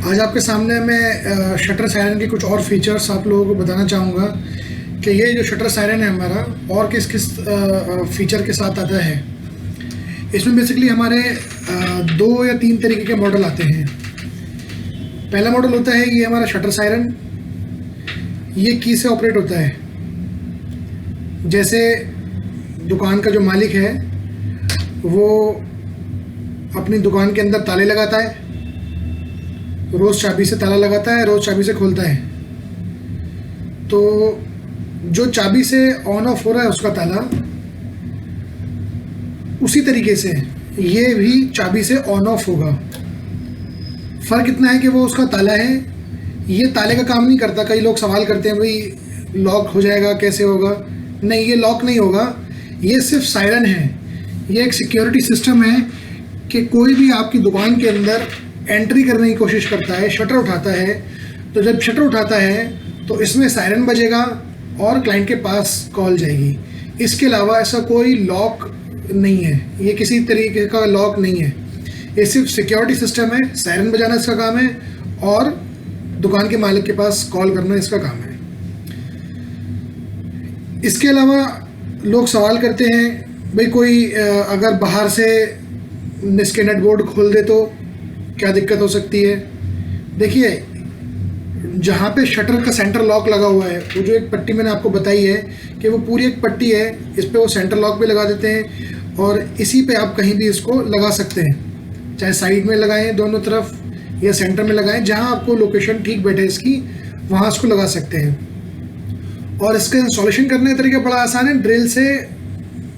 आज आपके सामने मैं शटर सायरन के कुछ और फीचर्स आप लोगों को बताना चाहूँगा कि ये जो शटर सायरन है हमारा और किस किस फीचर के साथ आता है। इसमें बेसिकली हमारे 2 या 3 तरीके के मॉडल आते हैं। पहला मॉडल होता है ये हमारा शटर सायरन, ये की से ऑपरेट होता है। जैसे दुकान का जो मालिक है वो अपनी दुकान के अंदर ताले लगाता है, रोज़ चाबी से ताला लगाता है, रोज़ चाबी से खोलता है। तो जो चाबी से ऑन ऑफ हो रहा है उसका ताला, उसी तरीके से ये भी चाबी से ऑन ऑफ होगा। फ़र्क इतना है कि वो उसका ताला है, ये ताले का काम नहीं करता। कई लोग सवाल करते हैं भाई लॉक हो जाएगा, कैसे होगा? नहीं, ये लॉक नहीं होगा, ये सिर्फ सायरन है। ये एक सिक्योरिटी सिस्टम है कि कोई भी आपकी दुकान के अंदर एंट्री करने की कोशिश करता है, शटर उठाता है, तो जब शटर उठाता है तो इसमें सायरन बजेगा और क्लाइंट के पास कॉल जाएगी। इसके अलावा ऐसा कोई लॉक नहीं है, ये किसी तरीके का लॉक नहीं है, ये सिर्फ सिक्योरिटी सिस्टम है। सायरन बजाना इसका काम है और दुकान के मालिक के पास कॉल करना इसका काम है। इसके अलावा लोग सवाल करते हैं भाई कोई अगर बाहर से इसके नट बोर्ड खोल दे तो क्या दिक्कत हो सकती है? देखिए, जहाँ पे शटर का सेंटर लॉक लगा हुआ है, वो जो एक पट्टी मैंने आपको बताई है कि वो पूरी एक पट्टी है, इस पे वो सेंटर लॉक भी लगा देते हैं और इसी पे आप कहीं भी इसको लगा सकते हैं, चाहे साइड में लगाएं दोनों तरफ या सेंटर में लगाएं, जहाँ आपको लोकेशन ठीक बैठे इसकी वहाँ इसको लगा सकते हैं। और इसका इंस्टॉलेशन करने का तरीका बड़ा आसान है। ड्रिल से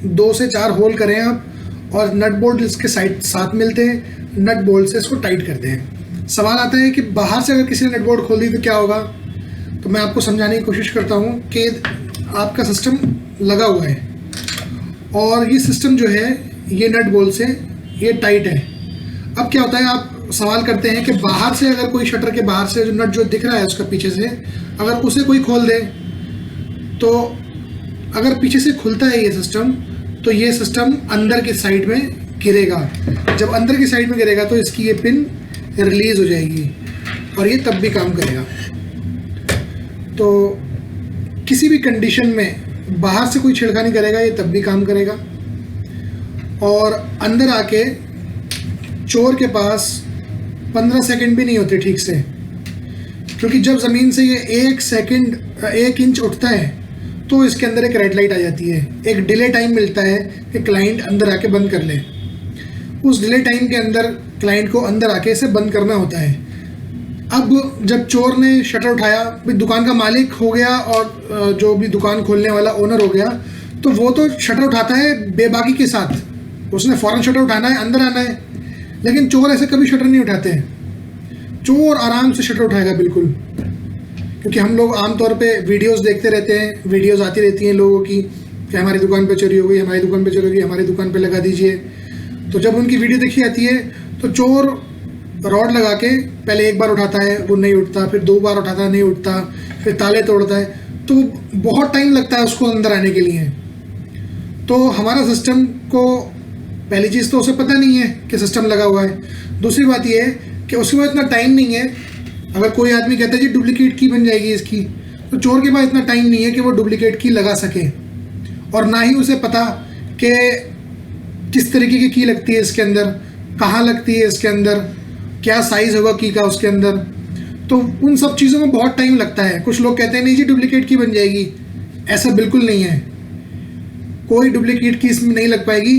2 से 4 होल करें आप और नट बोल्ट इसके साथ मिलते हैं, नट बोल्ट से इसको टाइट करते हैं। सवाल आता है कि बाहर से अगर किसी ने नट बोल्ट खोल दी तो क्या होगा? तो मैं आपको समझाने की कोशिश करता हूँ कि आपका सिस्टम लगा हुआ है और ये सिस्टम जो है ये नट बोल्ट से ये टाइट है। अब क्या होता है, आप सवाल करते हैं कि बाहर से अगर कोई शटर के बाहर से जो नट जो दिख रहा है उसका पीछे से अगर उसे कोई खोल दे, तो अगर पीछे से खुलता है ये सिस्टम तो ये सिस्टम अंदर की साइड में गिरेगा। जब अंदर की साइड में गिरेगा तो इसकी ये पिन रिलीज़ हो जाएगी और ये तब भी काम करेगा। तो किसी भी कंडीशन में बाहर से कोई छिड़खानी करेगा ये तब भी काम करेगा। और अंदर आके चोर के पास 15 सेकंड भी नहीं होते ठीक से, क्योंकि जब ज़मीन से ये 1 इंच उठता है तो इसके अंदर एक रेड लाइट आ जाती है। एक डिले टाइम मिलता है कि क्लाइंट अंदर आके बंद कर ले। उस डिले टाइम के अंदर क्लाइंट को अंदर आके इसे बंद करना होता है। अब जब चोर ने शटर उठाया, भाई दुकान का मालिक हो गया और जो भी दुकान खोलने वाला ओनर हो गया, तो वो तो शटर उठाता है बेबाकी के साथ, उसने फ़ौरन शटर उठाना है, अंदर आना है। लेकिन चोर ऐसे कभी शटर नहीं उठाते हैं। चोर आराम से शटर उठाएगा बिल्कुल, क्योंकि हम लोग आमतौर पे वीडियोस देखते रहते हैं, वीडियोस आती रहती हैं लोगों की कि हमारी दुकान पे चोरी हो गई, हमारी दुकान पे चोरी हो गई, हमारी दुकान पे लगा दीजिए। तो जब उनकी वीडियो देखी जाती है तो चोर रॉड लगा के पहले 1 बार उठाता है, वो नहीं उठता, फिर 2 बार उठाता है, नहीं उठता, फिर ताले तोड़ता है, तो बहुत टाइम लगता है उसको अंदर आने के लिए। तो हमारा सिस्टम को पहली चीज़ तो उसे पता नहीं है कि सिस्टम लगा हुआ है। दूसरी बात ये है कि उसके पास इतना टाइम नहीं है। अगर कोई आदमी कहता है जी डुप्लीकेट की बन जाएगी इसकी, तो चोर के पास इतना टाइम नहीं है कि वो डुप्लीकेट की लगा सके, और ना ही उसे पता कि किस तरीके की लगती है इसके अंदर, कहाँ लगती है इसके अंदर, क्या साइज़ होगा की का उसके अंदर। तो उन सब चीज़ों में बहुत टाइम लगता है। कुछ लोग कहते हैं नहीं जी डुप्लीकेट की बन जाएगी, ऐसा बिल्कुल नहीं है, कोई डुप्लीकेट की इसमें नहीं लग पाएगी।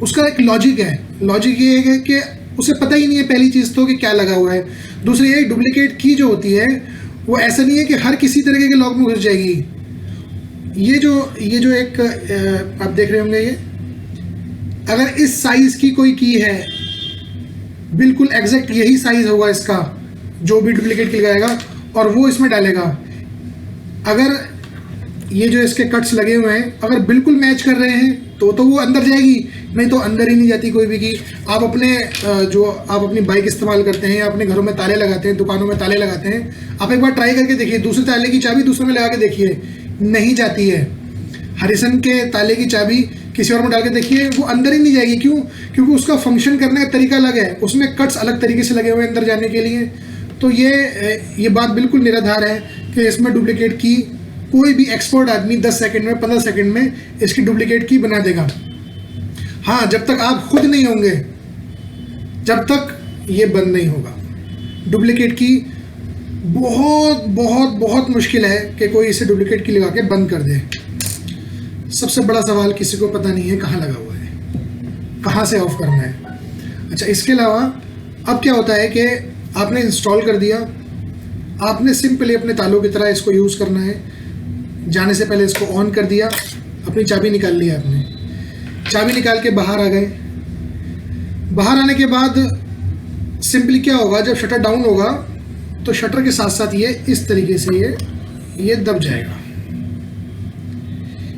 उसका एक लॉजिक है। लॉजिक ये है कि उसे पता ही नहीं है पहली चीज़ तो कि क्या लगा हुआ है। दूसरी ये डुप्लीकेट की जो होती है वो ऐसा नहीं है कि हर किसी तरीके के लॉक में घुस जाएगी। ये जो एक आप देख रहे होंगे, ये अगर इस साइज़ की कोई की है, बिल्कुल एग्जैक्ट यही साइज़ होगा इसका जो भी डुप्लीकेट की लगाएगा और वो इसमें डालेगा। अगर ये जो इसके कट्स लगे हुए हैं अगर बिल्कुल मैच कर रहे हैं तो वो अंदर जाएगी, नहीं तो अंदर ही नहीं जाती कोई भी की। आप अपनी बाइक इस्तेमाल करते हैं या अपने घरों में ताले लगाते हैं, दुकानों में ताले लगाते हैं, आप एक बार ट्राई करके देखिए, दूसरे ताले की चाबी दूसरे में लगा के देखिए, नहीं जाती है। हरिसन के ताले की चाबी किसी और में डाल के देखिए, वो अंदर ही नहीं जाएगी। क्यों? क्योंकि उसका फंक्शन करने का तरीका अलग है, उसमें कट्स अलग तरीके से लगे हुए हैं अंदर जाने के लिए। तो ये बात बिल्कुल निराधार है कि इसमें डुप्लीकेट की कोई भी एक्सपर्ट आदमी 10 सेकंड में 15 सेकंड में इसकी डुप्लीकेट की बना देगा। हाँ, जब तक आप खुद नहीं होंगे, जब तक ये बंद नहीं होगा। डुप्लीकेट की बहुत बहुत बहुत मुश्किल है कि कोई इसे डुप्लीकेट की लगा के बंद कर दे। सबसे बड़ा सवाल किसी को पता नहीं है कहाँ लगा हुआ है, कहाँ से ऑफ करना है। अच्छा, इसके अलावा अब क्या होता है कि आपने इंस्टॉल कर दिया, आपने सिंपली अपने तालों की तरह इसको यूज़ करना है। जाने से पहले इसको ऑन कर दिया, अपनी चाबी निकाल लिया, आपने चाबी निकाल के बाहर आ गए। बाहर आने के बाद सिंपली क्या होगा, जब शटर डाउन होगा तो शटर के साथ साथ ये इस तरीके से ये दब जाएगा।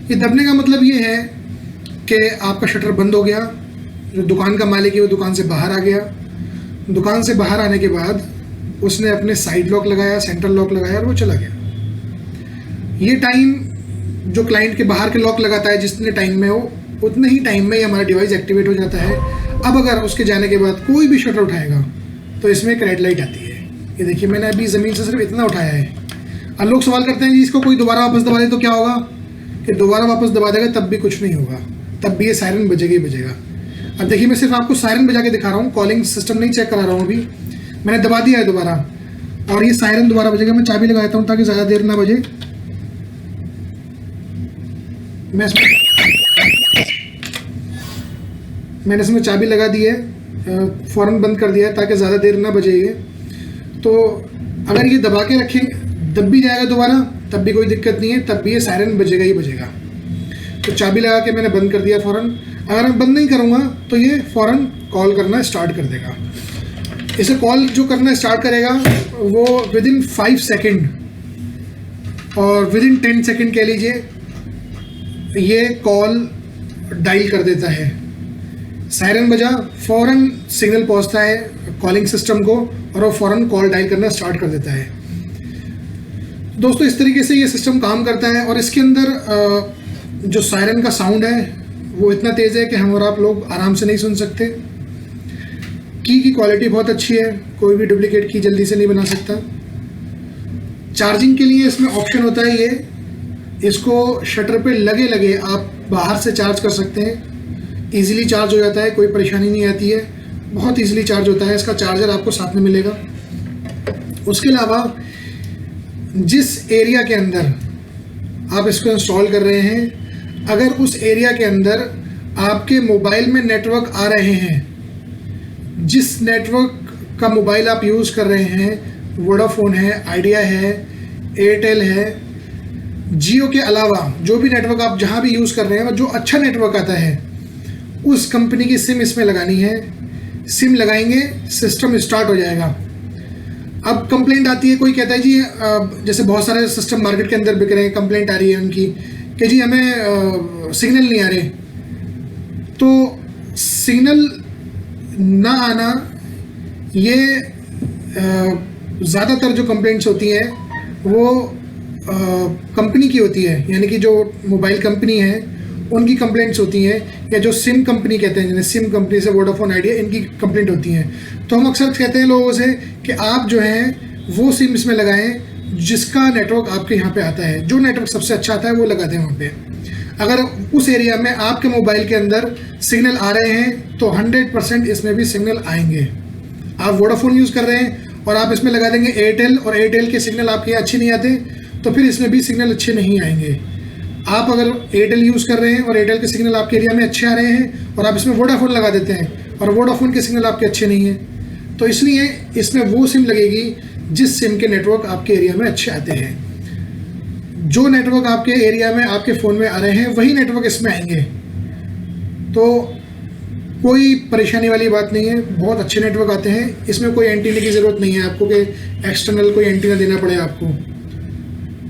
ये दबने का मतलब ये है कि आपका शटर बंद हो गया, जो दुकान का मालिक है वो दुकान से बाहर आ गया। दुकान से बाहर आने के बाद उसने अपने साइड लॉक लगाया, सेंट्रल लॉक लगाया और वो चला गया। ये टाइम जो क्लाइंट के बाहर के लॉक लगाता है जितने टाइम में हो, उतने ही टाइम में हमारा डिवाइस एक्टिवेट हो जाता है। अब अगर उसके जाने के बाद कोई भी शटर उठाएगा तो इसमें एक रेड लाइट आती है। ये देखिए, मैंने अभी ज़मीन से सिर्फ इतना उठाया है। अब लोग सवाल करते हैं जी इसको कोई दोबारा वापस दबा दे तो क्या होगा? कि दोबारा वापस दबा देगा तब भी कुछ नहीं होगा, तब भी ये सायरन बजेगा ही बजेगा। अब देखिए, मैं सिर्फ आपको सायरन बजा के दिखा रहा हूँ, कॉलिंग सिस्टम नहीं चेक करा रहा हूँ। अभी मैंने दबा दिया है दोबारा और ये सायरन दोबारा बजेगा। मैं चाबी लगा देता हूँ ताकि ज़्यादा देर ना बजे। मैंने इसमें चाबी लगा दी है, फ़ौरन बंद कर दिया है ताकि ज़्यादा देर ना बजे ये। तो अगर ये दबा के रखें, दब भी जाएगा दोबारा तब भी कोई दिक्कत नहीं है, तब भी ये सायरन बजेगा ही बजेगा। तो चाबी लगा के मैंने बंद कर दिया फ़ौरन। अगर मैं बंद नहीं करूँगा तो ये फ़ौरन कॉल करना स्टार्ट कर देगा। इसे कॉल जो करना स्टार्ट करेगा वो विदिन 5 सेकेंड और विदिन 10 सेकेंड कह लीजिए, ये कॉल डायल कर देता है। सायरन बजा, फ़ौरन सिग्नल पहुंचता है कॉलिंग सिस्टम को और वो फ़ौरन कॉल डायल करना स्टार्ट कर देता है। दोस्तों, इस तरीके से ये सिस्टम काम करता है और इसके अंदर जो सायरन का साउंड है वो इतना तेज़ है कि हम और आप लोग आराम से नहीं सुन सकते। की क्वालिटी बहुत अच्छी है, कोई भी डुप्लीकेट की जल्दी से नहीं बना सकता। चार्जिंग के लिए इसमें ऑप्शन होता है ये, इसको शटर पे लगे लगे आप बाहर से चार्ज कर सकते हैं। ईज़िली चार्ज हो जाता है, कोई परेशानी नहीं आती है, बहुत ईज़िली चार्ज होता है। इसका चार्जर आपको साथ में मिलेगा। उसके अलावा जिस एरिया के अंदर आप इसको इंस्टॉल कर रहे हैं, अगर उस एरिया के अंदर आपके मोबाइल में नेटवर्क आ रहे हैं, जिस नेटवर्क का मोबाइल आप यूज़ कर रहे हैं, वोडाफोन है, आइडिया है, एयरटेल है, जियो के अलावा जो भी नेटवर्क आप जहां भी यूज़ कर रहे हैं, जो अच्छा नेटवर्क आता है उस कंपनी की सिम इसमें लगानी है। सिम लगाएंगे, सिस्टम स्टार्ट हो जाएगा। अब कंप्लेंट आती है, कोई कहता है जी, जैसे बहुत सारे सिस्टम मार्केट के अंदर बिक रहे हैं, कंप्लेंट आ रही है उनकी कि जी हमें सिग्नल नहीं आ रहे। तो सिग्नल ना आना, ये ज़्यादातर जो कंप्लेंट्स होती हैं वो कंपनी की होती है, यानी कि जो मोबाइल कंपनी है उनकी कंप्लेंट्स होती हैं, या जो सिम कंपनी कहते हैं, जिन्हें सिम कंपनी से वोडाफोन, आइडिया, इनकी कंप्लेंट होती हैं। तो हम अक्सर कहते हैं लोगों से कि आप जो हैं वो सिम इसमें लगाएं जिसका नेटवर्क आपके यहाँ पे आता है, जो नेटवर्क सबसे अच्छा आता है वो लगा दें वहाँ पे। अगर उस एरिया में आपके मोबाइल के अंदर सिग्नल आ रहे हैं तो 100% इसमें भी सिग्नल आएंगे। आप वोडाफोन यूज़ कर रहे हैं और आप इसमें लगा देंगे एयरटेल, और एयरटेल के सिग्नल आपके यहाँ अच्छे नहीं आते, तो फिर इसमें भी सिग्नल अच्छे नहीं आएंगे। आप अगर एयरटेल यूज़ कर रहे हैं और एयरटेल के सिग्नल आपके एरिया में अच्छे आ रहे हैं और आप इसमें वोडाफोन लगा देते हैं और वोडाफोन के सिग्नल आपके अच्छे नहीं हैं, तो इसलिए इसमें वो सिम लगेगी जिस सिम के नेटवर्क आपके एरिया में अच्छे आते हैं। जो नेटवर्क आपके एरिया में आपके फ़ोन में आ रहे हैं वही नेटवर्क इसमें आएंगे। तो कोई परेशानी वाली बात नहीं है, बहुत अच्छे नेटवर्क आते हैं। इसमें कोई एंटीना की ज़रूरत नहीं है आपको कि एक्सटर्नल कोई एंटीना देना पड़े आपको।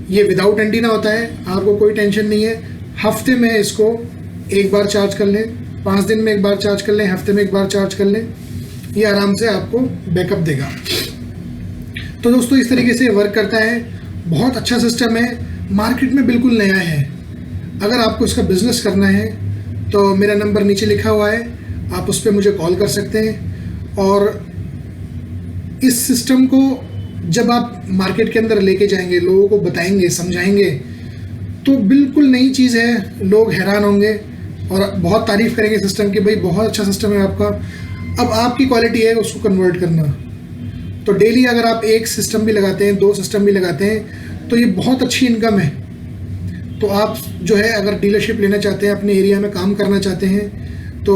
ये विदाउट एंटीना होता है, आपको कोई टेंशन नहीं है। हफ्ते में इसको एक बार चार्ज कर लें, 5 दिन में एक बार चार्ज कर लें, हफ्ते में एक बार चार्ज कर लें, ये आराम से आपको बैकअप देगा। तो दोस्तों, इस तरीके से वर्क करता है। बहुत अच्छा सिस्टम है, मार्केट में बिल्कुल नया है। अगर आपको इसका बिज़नेस करना है तो मेरा नंबर नीचे लिखा हुआ है, आप उस पर मुझे कॉल कर सकते हैं। और इस सिस्टम को जब आप मार्केट के अंदर लेके जाएंगे, लोगों को बताएंगे, समझाएंगे, तो बिल्कुल नई चीज़ है, लोग हैरान होंगे और बहुत तारीफ़ करेंगे सिस्टम की, भाई बहुत अच्छा सिस्टम है आपका। अब आपकी क्वालिटी है उसको कन्वर्ट करना। तो डेली अगर आप एक सिस्टम भी लगाते हैं, 2 सिस्टम भी लगाते हैं, तो ये बहुत अच्छी इनकम है। तो आप जो है अगर डीलरशिप लेना चाहते हैं, अपने एरिया में काम करना चाहते हैं, तो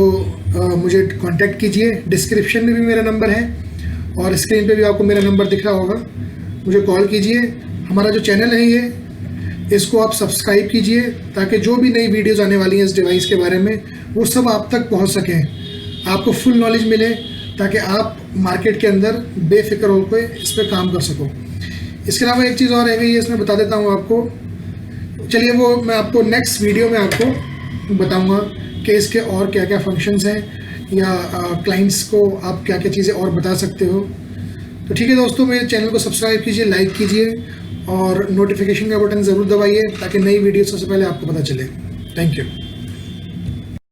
मुझे कांटेक्ट कीजिए। डिस्क्रिप्शन में भी मेरा नंबर है और स्क्रीन पे भी आपको मेरा नंबर दिख रहा होगा, मुझे कॉल कीजिए। हमारा जो चैनल है ये, इसको आप सब्सक्राइब कीजिए ताकि जो भी नई वीडियोस आने वाली हैं इस डिवाइस के बारे में वो सब आप तक पहुंच सकें, आपको फुल नॉलेज मिले, ताकि आप मार्केट के अंदर बेफिक्र होकर इस पर काम कर सको। इसके अलावा एक चीज़ और रह गई है, इसमें बता देता हूँ आपको। चलिए वो मैं आपको नेक्स्ट वीडियो में आपको बताऊँगा कि इसके और क्या क्या फंक्शंस हैं, या क्लाइंट्स को आप क्या क्या चीज़ें और बता सकते हो। तो ठीक है दोस्तों, मेरे चैनल को सब्सक्राइब कीजिए, लाइक कीजिए और नोटिफिकेशन का बटन ज़रूर दबाइए ताकि नई वीडियो सबसे पहले आपको पता चले। Thank you.